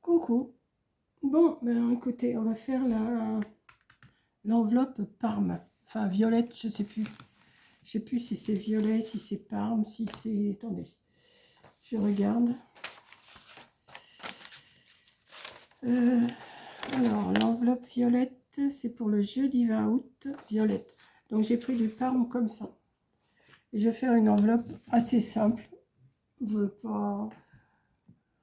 Coucou. Bon, ben écoutez, on va faire l'enveloppe Parme. Enfin, violette, je sais plus. Je sais plus si c'est violet, si c'est Parme, si c'est... Attendez, je regarde. Alors, l'enveloppe violette, c'est pour le jeudi 20 août, violette. Donc, j'ai pris du Parme comme ça. Et je vais faire une enveloppe assez simple. Je veux pas...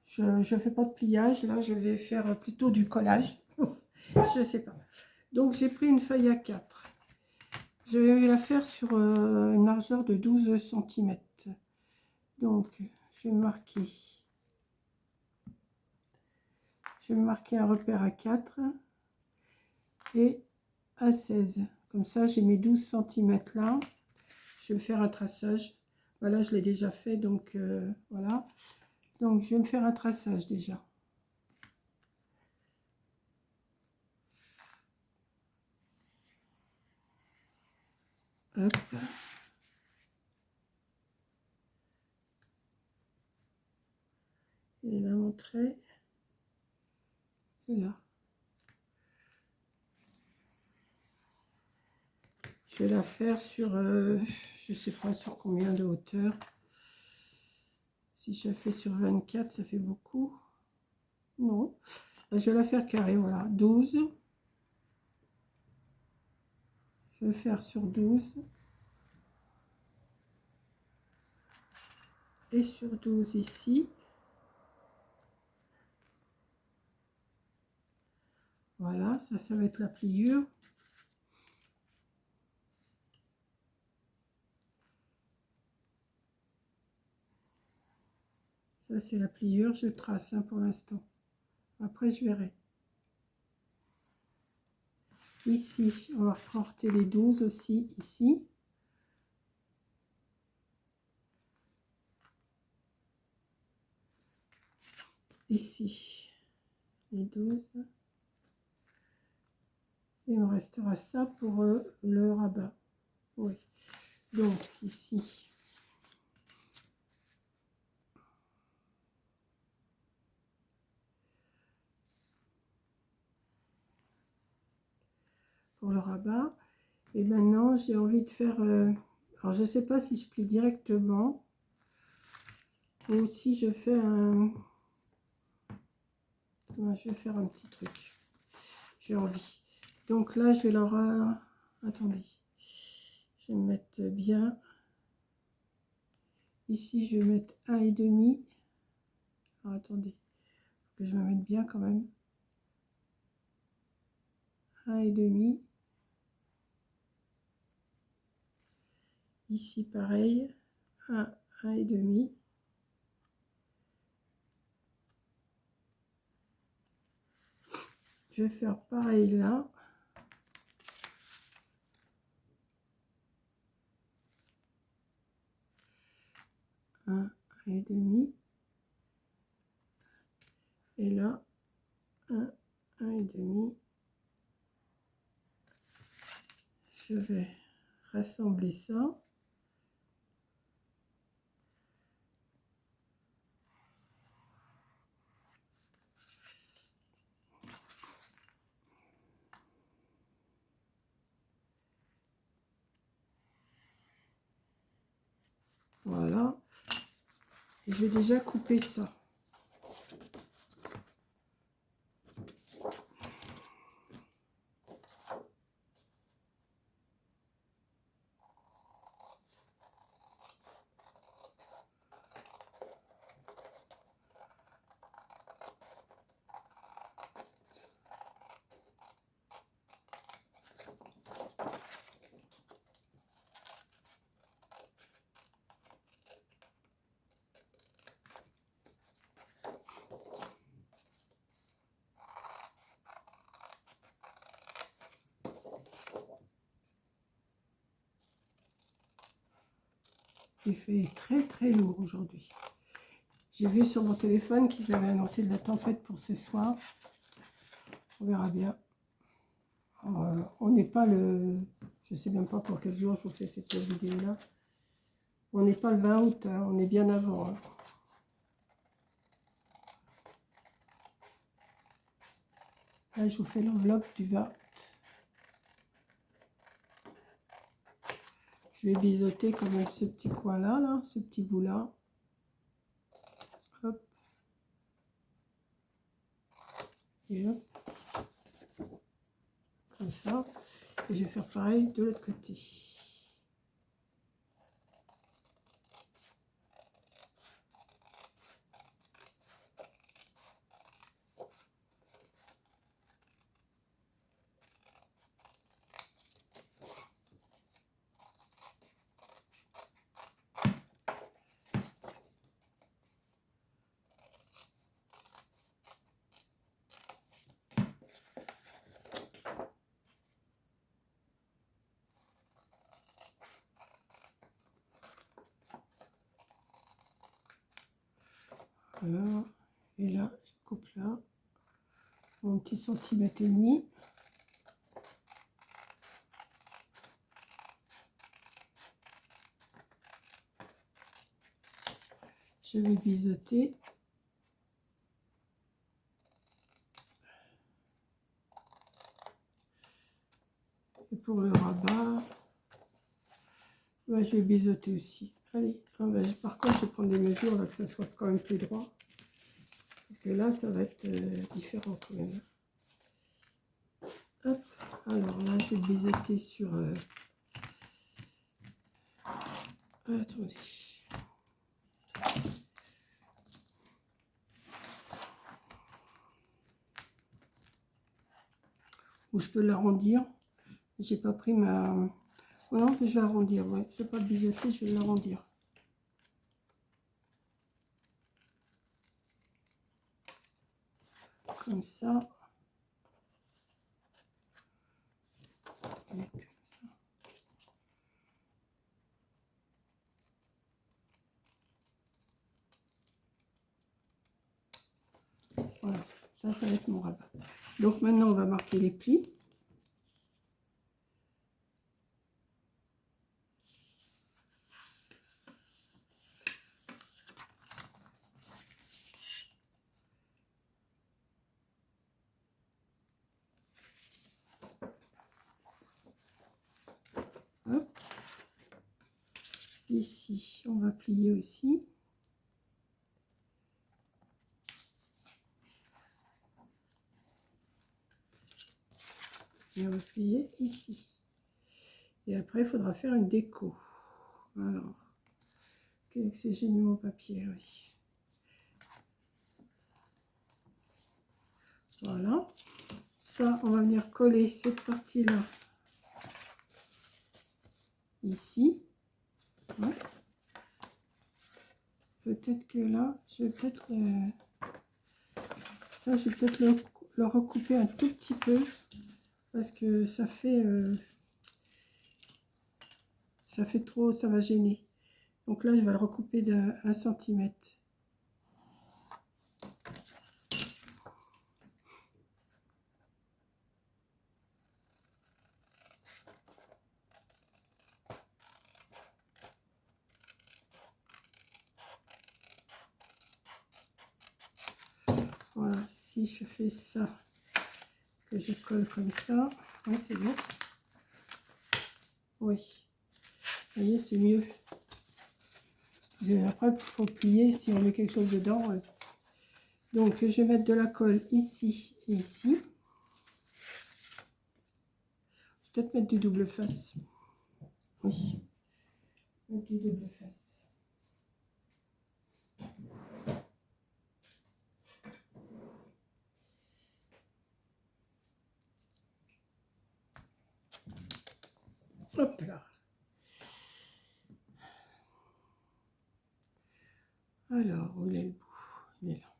Je fais pas de pliage, là, je vais faire plutôt du collage. Je sais pas. Donc, j'ai pris une feuille A4. Je vais la faire sur une largeur de 12 cm. Donc, je vais marquer un repère à 4 et à 16. Comme ça, j'ai mes 12 cm là. Je vais faire un traçage. Voilà, je l'ai déjà fait, donc voilà. Donc, je vais me faire un traçage déjà. Hop. Et là, mon trait. Et là. Je vais la faire sur, je sais pas sur combien de hauteur. Si je fais sur 24, ça fait beaucoup. Non. Je vais la faire carré, voilà. 12. Je vais faire sur 12. Et sur 12 ici. Voilà, ça va être la pliure. Ça, c'est la pliure. Je trace pour l'instant. Après, je verrai. Ici, on va reporter les 12 aussi, ici. Ici, les 12. Et il me restera ça pour le rabat. Oui. Donc, ici. Pour le rabat. Et maintenant, j'ai envie de faire... alors, je ne sais pas si je plie directement ou si je fais un... Je vais faire un petit truc. J'ai envie. Donc là, je vais leur... attendez. Je vais mettre bien. Ici, je vais mettre 1,5. Alors, attendez. Que je me mette bien quand même. 1,5. Ici, pareil. 1,5. Je vais faire pareil là. Un et demi. Et là, un et demi. Je vais rassembler ça. Voilà. Et j'ai déjà coupé ça. Il fait très lourd aujourd'hui. J'ai vu sur mon téléphone qu'ils avaient annoncé de la tempête pour ce soir. On verra bien. On n'est pas le... Je ne sais même pas pour quel jour je vous fais cette vidéo-là. On n'est pas le 20 août, hein, on est bien avant. Hein. Là, je vous fais l'enveloppe du 20. Je vais biseauter comme avec ce petit coin-là, là, ce petit bout-là. Hop. Et hop. Comme ça. Et je vais faire pareil de l'autre côté. Voilà. Et là, je coupe là. Mon petit centimètre et demi. Je vais biseauter. Et pour le rabat, ouais, je vais biseauter aussi. Allez, par contre, je vais prendre des mesures là, que ça soit quand même plus droit. Parce que là, ça va être différent quand même. Hop. Alors là, je vais biseauter sur... attendez. Ou je peux l'arrondir. J'ai pas pris ma... Oh non, je vais arrondir. Ouais. Je vais pas biseauter, je vais l'arrondir. Comme ça. Et comme ça. Voilà, ça va être mon rabat. Donc maintenant, on va marquer les plis. Hop. Ici, on va plier aussi. Et on va plier ici. Et après, il faudra faire une déco. Alors, qu'est-ce que j'ai mis mon papier? Oui. Voilà. Ça, on va venir coller cette partie-là ici. Ouais. Peut-être que là, je vais peut-être ça, je vais peut-être le recouper un tout petit peu parce que ça fait trop, ça va gêner. Donc là, je vais le recouper d'1 centimètre. Voilà, si je fais ça, que je colle comme ça, ouais, c'est bon. Oui, vous voyez, c'est mieux. Et après, il faut plier si on met quelque chose dedans. Ouais. Donc, je vais mettre de la colle ici et ici. Je vais peut-être mettre du double face. Oui, mettre du double face. Hop là. Alors, où est le bout? Il est là.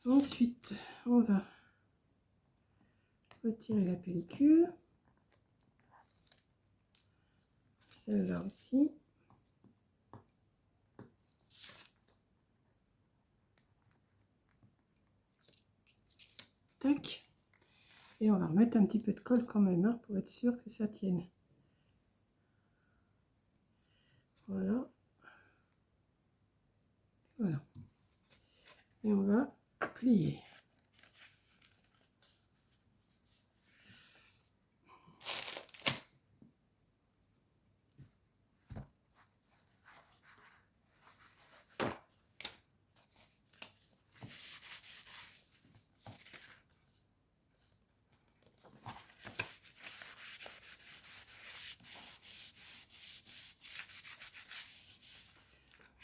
Ensuite, on va retirer la pellicule. Celle-là aussi. Tac. Et on va remettre un petit peu de colle quand même, hein, pour être sûr que ça tienne. Voilà. Voilà. Et on va plier.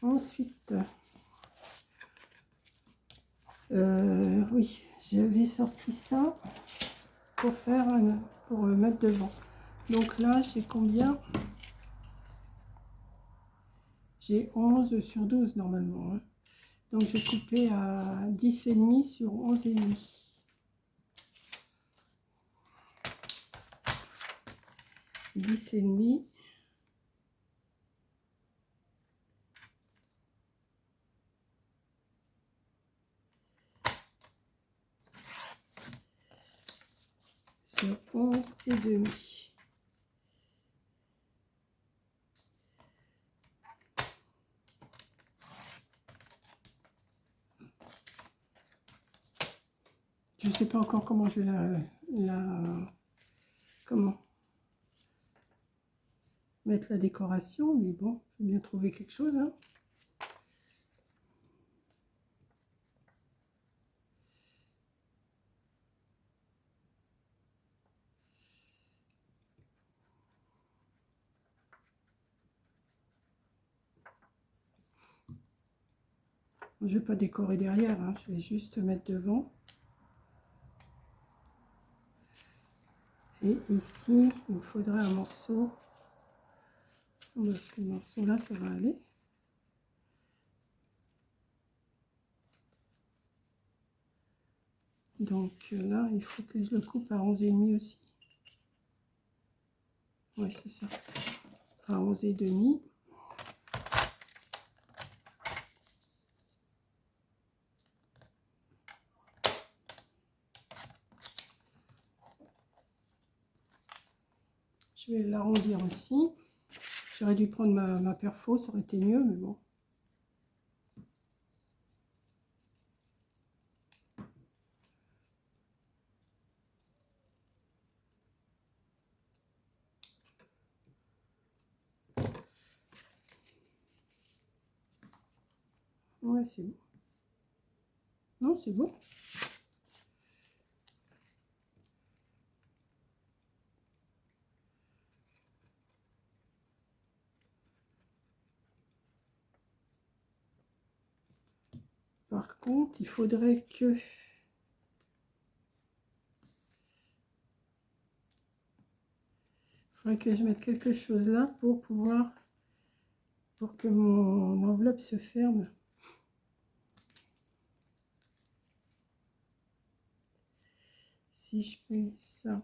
Ensuite, oui, j'avais sorti ça pour faire pour mettre devant. Donc là, j'ai combien? J'ai 11 sur 12 normalement, hein. Donc je vais couper à 10,5 sur 11,5. 10,5. Sur 11,5. Je ne sais pas encore comment je vais comment mettre la décoration, mais bon, je vais bien trouver quelque chose, hein. Je ne vais pas décorer derrière, hein, je vais juste mettre devant. Et ici, il me faudrait un morceau. Ce morceau-là, ça va aller. Donc là, il faut que je le coupe à 11,5 aussi. Ouais, c'est ça. À 11,5. Je vais l'arrondir aussi. J'aurais dû prendre ma perfo, ça aurait été mieux, mais bon. Ouais, c'est bon. Non, c'est bon. Par contre, il faudrait que... je mette quelque chose là pour pouvoir... pour que mon enveloppe se ferme. Si je fais ça...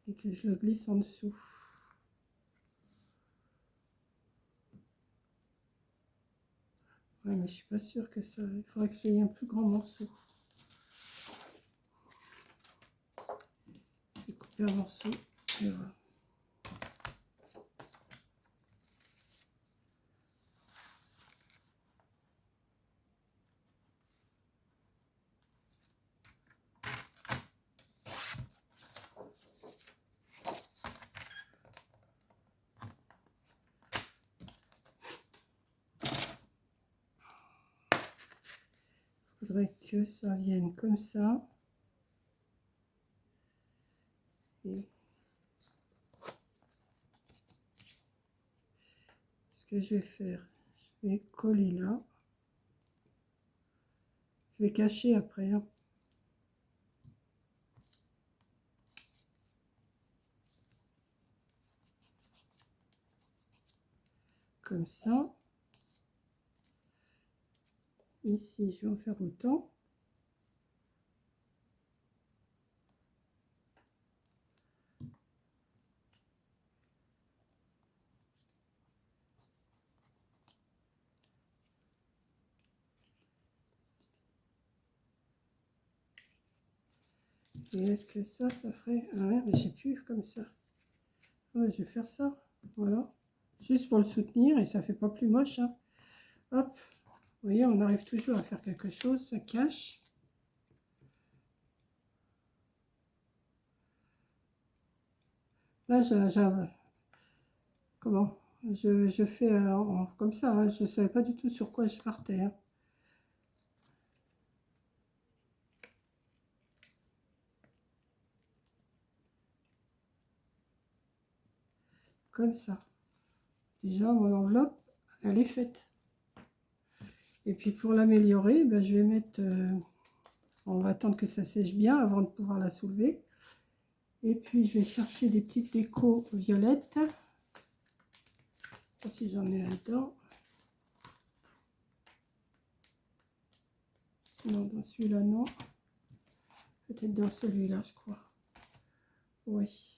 et que je le glisse en dessous. Ouais, mais je suis pas sûre que ça... il faudrait que j'aie un plus grand morceau. Je vais couper un morceau. Et voilà. Il faudrait que ça vienne comme ça. Et ce que je vais faire, je vais coller là. Je vais cacher après, hein. comme ça. Ici, je vais en faire autant. Et est-ce que ça ferait... Ah ouais, mais j'ai plus comme ça. Ah ouais, je vais faire ça. Voilà. Juste pour le soutenir et ça fait pas plus moche. Hein. Hop. Vous voyez, on arrive toujours à faire quelque chose. Ça cache. Là, comment je fais comme ça. Hein. Je ne savais pas du tout sur quoi je partais. Hein. Comme ça. Déjà, mon enveloppe, elle est faite. Et puis, pour l'améliorer, ben, je vais mettre... on va attendre que ça sèche bien avant de pouvoir la soulever. Et puis, je vais chercher des petites décos violettes. Je sais pas si j'en ai là-dedans. Sinon, dans celui-là, non. Peut-être dans celui-là, je crois. Oui.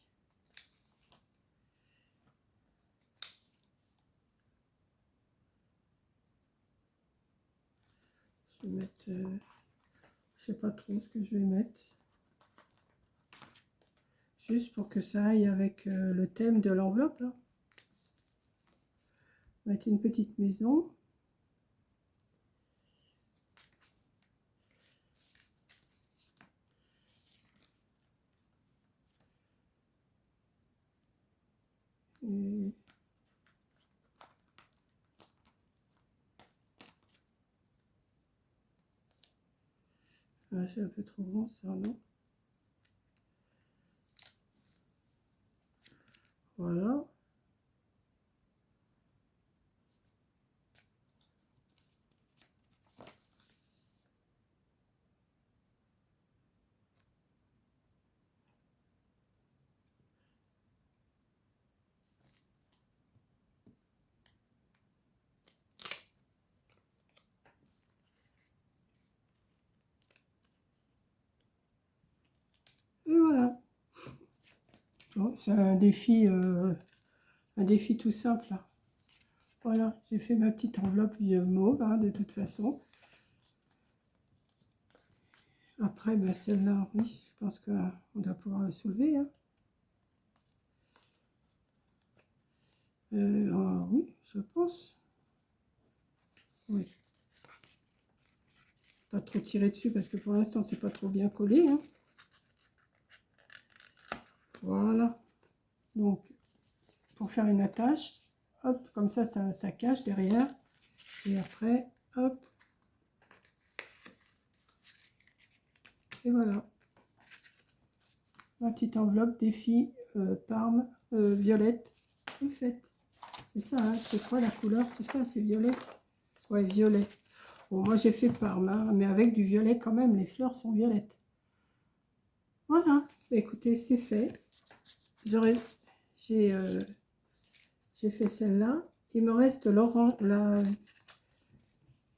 Je vais mettre... je sais pas trop ce que je vais mettre. Juste pour que ça aille avec le thème de l'enveloppe. On va mettre une petite maison. Et... ah, c'est un peu trop grand ça, non? Voilà. Et voilà. Bon, c'est un défi tout simple. Là. Voilà, j'ai fait ma petite enveloppe mauve, hein, de toute façon. Après, ben, celle-là, oui, je pense qu'on doit pouvoir la soulever. Hein. Oui, je pense. Oui. Pas trop tirer dessus parce que pour l'instant, c'est pas trop bien collé. Hein. Voilà. Donc, pour faire une attache, hop, comme ça cache derrière. Et après, hop. Et voilà. Ma petite enveloppe défi Parme violette est faite. C'est ça, hein, c'est quoi la couleur? C'est ça, c'est violet. Ouais, violet. Bon, moi j'ai fait Parme, hein, mais avec du violet quand même, les fleurs sont violettes. Voilà, écoutez, c'est fait. J'ai fait celle-là. Il me reste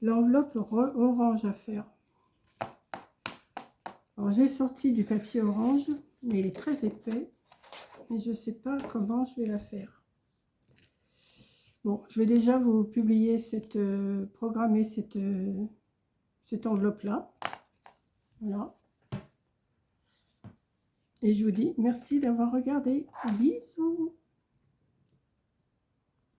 l'enveloppe orange à faire. Alors j'ai sorti du papier orange, mais il est très épais. Et je ne sais pas comment je vais la faire. Bon, je vais déjà vous publier programmer cette enveloppe-là. Voilà. Et je vous dis merci d'avoir regardé. Bisous.